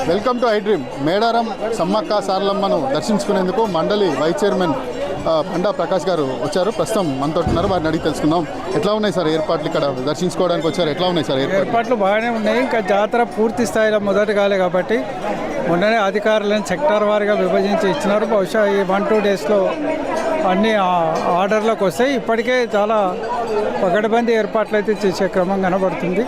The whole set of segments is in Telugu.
Welcome to iDream. Medaram Sammakka సారలమ్మను దర్శించుకునేందుకు మండలి వైస్ చైర్మన్ బండా ప్రకాష్ గారు వచ్చారు. ప్రస్తుతం మనతో ఉన్నారు, వారిని అడిగి తెలుసుకుందాం. ఎట్లా ఉన్నాయి సార్ ఏర్పాట్లు? ఇక్కడ దర్శించుకోవడానికి వచ్చారు, ఎట్లా ఉన్నాయి సార్ ఏర్పాట్లు? బాగానే ఉన్నాయి. ఇంకా జాతర పూర్తి స్థాయిలో మొదటి కాలే కాబట్టి మొన్ననే అధికారులను సెక్టార్ వారీగా విభజించి ఇచ్చినారు. బహుశా ఈ 1-2 డేస్లో అన్ని ఆర్డర్లకు వస్తాయి. ఇప్పటికే చాలా పకడ్బందీ ఏర్పాట్లు అయితే చేసే క్రమం కనబడుతుంది.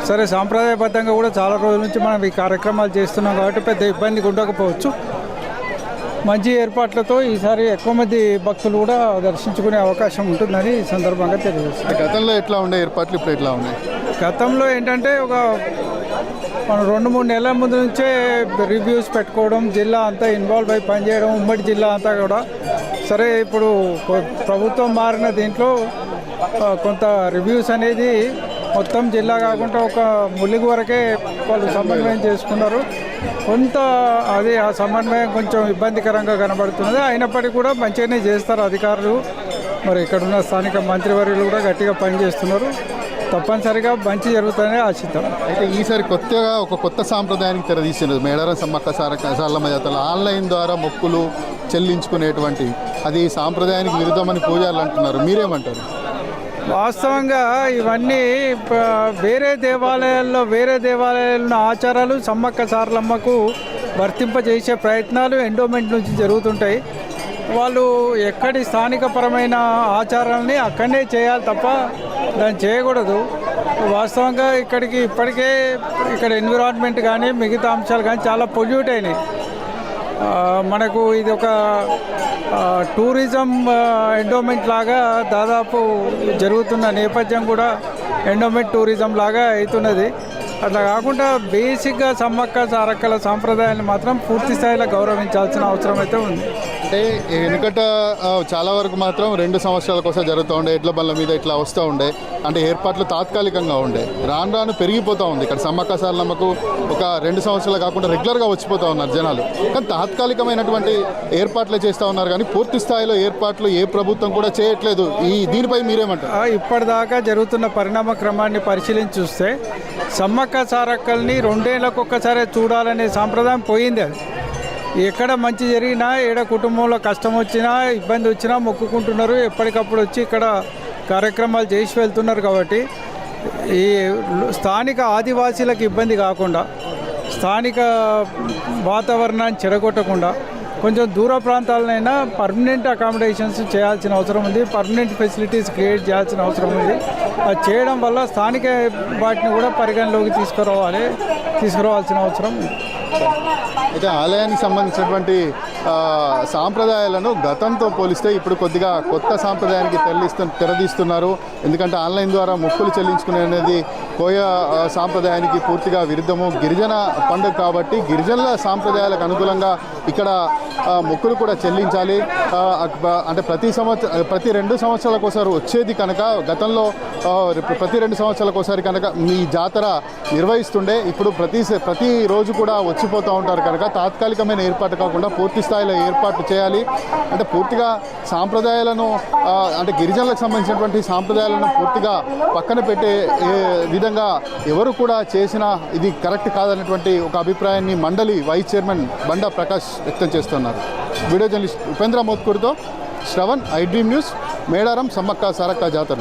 సరే, సాంప్రదాయబద్ధంగా కూడా చాలా రోజుల నుంచి మనం ఈ కార్యక్రమాలు చేస్తున్నాం కాబట్టి పెద్ద ఇబ్బంది ఉండకపోవచ్చు. మంచి ఏర్పాట్లతో ఈసారి ఎక్కువ మంది భక్తులు కూడా దర్శించుకునే అవకాశం ఉంటుందని ఈ సందర్భంగా తెలియజేస్తుంది. గతంలో ఎట్లా ఉండే ఏర్పాట్లు, ఇప్పుడు ఎట్లా ఉన్నాయి? గతంలో ఏంటంటే మనం 2-3 నెలల ముందు నుంచే రివ్యూస్ పెట్టుకోవడం, జిల్లా అంతా ఇన్వాల్వ్ అయి పనిచేయడం, ఉమ్మడి జిల్లా అంతా కూడా. సరే, ఇప్పుడు ప్రభుత్వం మారిన దీంట్లో కొంత రివ్యూస్ అనేది మొత్తం జిల్లా కాకుండా ఒక ములిగి వరకే వాళ్ళు సమన్వయం చేసుకున్నారు. కొంత అది ఆ సమన్వయం కొంచెం ఇబ్బందికరంగా కనబడుతున్నది. అయినప్పటికీ కూడా మంచిగానే చేస్తారు అధికారులు. మరి ఇక్కడున్న స్థానిక మంత్రివర్యులు కూడా గట్టిగా పనిచేస్తున్నారు. తప్పనిసరిగా మంచి జరుగుతుందని ఆశిద్దాం. అయితే ఈసారి కొత్తగా ఒక కొత్త సాంప్రదాయానికి తెరదీసినది మేడారం సమ్మక్క సారలమ్మ జాతరలో ఆన్లైన్ ద్వారా మొక్కులు చెల్లించుకునేటువంటి అది సాంప్రదాయానికి విరుద్ధమని పూజారులు అంటున్నారు. మీరేమంటారు? వాస్తవంగా ఇవన్నీ వేరే దేవాలయాల్లో ఆచారాలు సమ్మక్క సారలమ్మకు వర్తింపజేసే ప్రయత్నాలు ఎండోమెంట్ నుంచి జరుగుతుంటాయి. వాళ్ళు ఎక్కడి స్థానికపరమైన ఆచారాలని అక్కడనే చేయాలి తప్ప దాన్ని చేయకూడదు. వాస్తవంగా ఇప్పటికే ఇక్కడ ఎన్విరాన్మెంట్ కానీ మిగతా అంశాలు కానీ చాలా పొల్యూట్ అయినాయి. మనకు ఇది ఒక టూరిజం ఎండోమెంట్ లాగా దాదాపు జరుగుతున్న నేపథ్యం కూడా ఎండోమెంట్ టూరిజం లాగా అవుతున్నది. అట్లా కాకుండా బేసిక్గా సమ్మక్క సారక్కల సాంప్రదాయాన్ని మాత్రం పూర్తి స్థాయిలో గౌరవించాల్సిన అవసరం అయితే ఉంది. అంటే వెనుకట చాలా వరకు మాత్రం 2 సంవత్సరాల కోసం జరుగుతూ ఉండే, ఎడ్ల బండ్ల మీద ఇట్లా వస్తూ ఉండే, అంటే ఏర్పాట్లు తాత్కాలికంగా ఉండే. రాను రాను పెరిగిపోతూ ఉంది. ఇక్కడ సమ్మక్క సారలమ్మకు ఒక 2 సంవత్సరాలు కాకుండా రెగ్యులర్గా వచ్చిపోతూ ఉన్నారు జనాలు. కానీ తాత్కాలికమైనటువంటి ఏర్పాట్లే చేస్తూ ఉన్నారు, కానీ పూర్తి స్థాయిలో ఏర్పాట్లు ఏ ప్రభుత్వం కూడా చేయట్లేదు. దీనిపై మీరేమంటారు? ఇప్పటిదాకా జరుగుతున్న పరిణామ క్రమాన్ని పరిశీలించి చూస్తే సమ్మక్క సారక్కల్ని 2 ఏళ్లకు ఒక్కసారి చూడాలనే సాంప్రదాయం పోయింది. అది ఎక్కడ మంచి జరిగినా, ఏడ కుటుంబంలో కష్టం వచ్చినా, ఇబ్బంది వచ్చినా మొక్కుకుంటున్నారు. ఎప్పటికప్పుడు వచ్చి ఇక్కడ కార్యక్రమాలు చేసి వెళ్తున్నారు. కాబట్టి ఈ స్థానిక ఆదివాసీలకు ఇబ్బంది కాకుండా, స్థానిక వాతావరణాన్ని చెడగొట్టకుండా కొంచెం దూర ప్రాంతాలనైనా పర్మనెంట్ అకామిడేషన్స్ చేయాల్సిన అవసరం ఉంది. పర్మనెంట్ ఫెసిలిటీస్ క్రియేట్ చేయాల్సిన అవసరం ఉంది. అది చేయడం వల్ల స్థానిక వాటిని కూడా పరిగణలోకి తీసుకురావాల్సిన అవసరం ఉంది. అయితే ఆలయానికి సంబంధించినటువంటి సాంప్రదాయాలను గతంతో పోలిస్తే ఇప్పుడు కొద్దిగా కొత్త సాంప్రదాయానికి తెరదీస్తున్నారు. ఎందుకంటే ఆన్లైన్ ద్వారా మొక్కులు చెల్లించుకునే అనేది కోయ సాంప్రదాయానికి పూర్తిగా విరుద్ధము. గిరిజన పండుగ కాబట్టి గిరిజనుల సాంప్రదాయాలకు అనుకూలంగా ఇక్కడ మొక్కులు కూడా చెల్లించాలి. అంటే ప్రతి 2 సంవత్సరాలకు ఒకసారి వచ్చేది కనుక, గతంలో ప్రతి 2 సంవత్సరాలకు ఒకసారి కనుక ఈ జాతర నిర్వహిస్తుండే. ఇప్పుడు ప్రతి రోజు కూడా వచ్చిపోతూ ఉంటారు కనుక తాత్కాలికమైన ఏర్పాటు కాకుండా పూర్తి స్థాయిలో ఏర్పాటు చేయాలి. అంటే పూర్తిగా సాంప్రదాయాలను, అంటే గిరిజనులకు సంబంధించినటువంటి సాంప్రదాయాలను పూర్తిగా పక్కన పెట్టే విధంగా ఎవరు కూడా చేసినా ఇది కరెక్ట్ కాదనేటువంటి ఒక అభిప్రాయాన్ని మండలి వైస్ చైర్మన్ బండా ప్రకాష్ వ్యక్తం చేస్తున్నారు. వీడియో జర్నలిస్ట్ ఉపేంద్ర మోత్కూర్తో Shravan, iDream news, Medaram Sammakka Sarakka జాతర.